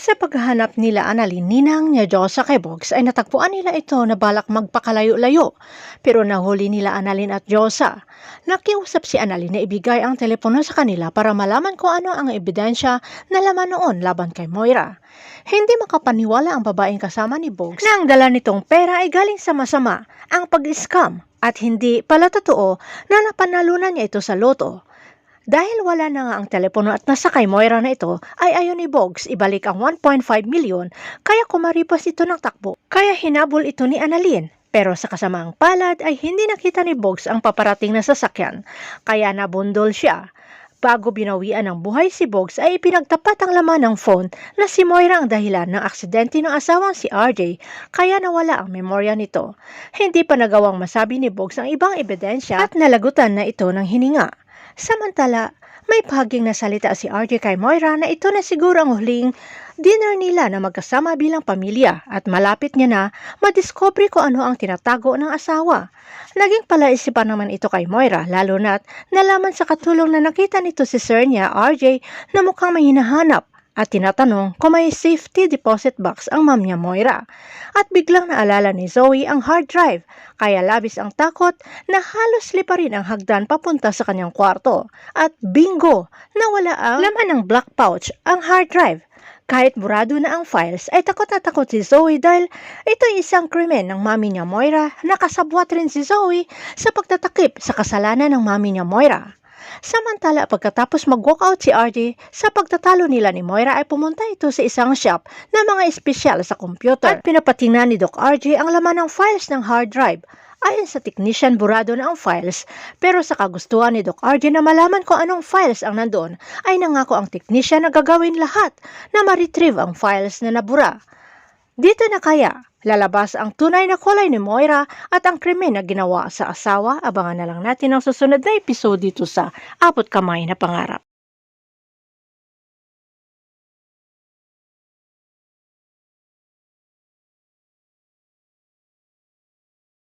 Sa paghahanap nila Annalyn, ninang niya Diyosa kay Bogs ay natagpuan nila ito na balak magpakalayo-layo. Pero nahuli nila Annalyn at Diyosa. Nakiusap si Annalyn na ibigay ang telepono sa kanila para malaman kung ano ang ebidensya na laman noon laban kay Moira. Hindi makapaniwala ang babaeng kasama ni Bogs na ang dala nitong pera ay galing sa masama, ang pag-scam, at hindi pala totoo na napanalunan niya ito sa loto. Dahil wala na nga ang telepono at nasa kay Moira na ito, ay ayon ni Bogs ibalik ang 1.5 milyon kaya kumaripas ito ng takbo. Kaya hinabol ito ni Annalyn. Pero sa kasamaang palad ay hindi nakita ni Bogs ang paparating na sasakyan, kaya nabundol siya. Bago binawian ng buhay si Bogs ay ipinagtapat ang laman ng phone na si Moira ang dahilan ng aksidente ng asawang si RJ, kaya nawala ang memorya nito. Hindi pa nagawang masabi ni Bogs ang ibang ebidensya at nalagutan na ito ng hininga. Samantala, may bahaging nasalita si RJ kay Moira na ito na siguro ang huling dinner nila na magkasama bilang pamilya at malapit niya na madiscovery kung ano ang tinatago ng asawa. Naging palaisipan naman ito kay Moira lalo na't nalaman sa katulong na nakita nito si sir niya RJ na mukhang may hinahanap at tinatanong kung may safety deposit box ang ma'am niya Moira. At biglang naalala ni Zoe ang hard drive, kaya labis ang takot na halos liparin ang hagdan papunta sa kanyang kwarto. At bingo, nawala ang laman ng black pouch, ang hard drive. Kahit burado na ang files, ay takot na takot si Zoe dahil ito'y isang krimen ng mami niya Moira. Nakasabwat rin si Zoe sa pagtatakip sa kasalanan ng mami niya Moira. Samantala, pagkatapos mag-walkout si RJ, sa pagtatalo nila ni Moira ay pumunta ito sa isang shop na mga espesyal sa computer. At pinapatingnan ni Doc RJ ang laman ng files ng hard drive. Ayon sa technician, burado na ang files, pero sa kagustuhan ni Doc RJ na malaman kung anong files ang nandoon, ay nangako ang technician na gagawin lahat na ma-retrieve ang files na nabura. Dito na kaya lalabas ang tunay na kulay ni Moira at ang krimen na ginawa sa asawa. Abangan na lang natin ang susunod na episode dito sa Abot Kamay na Pangarap.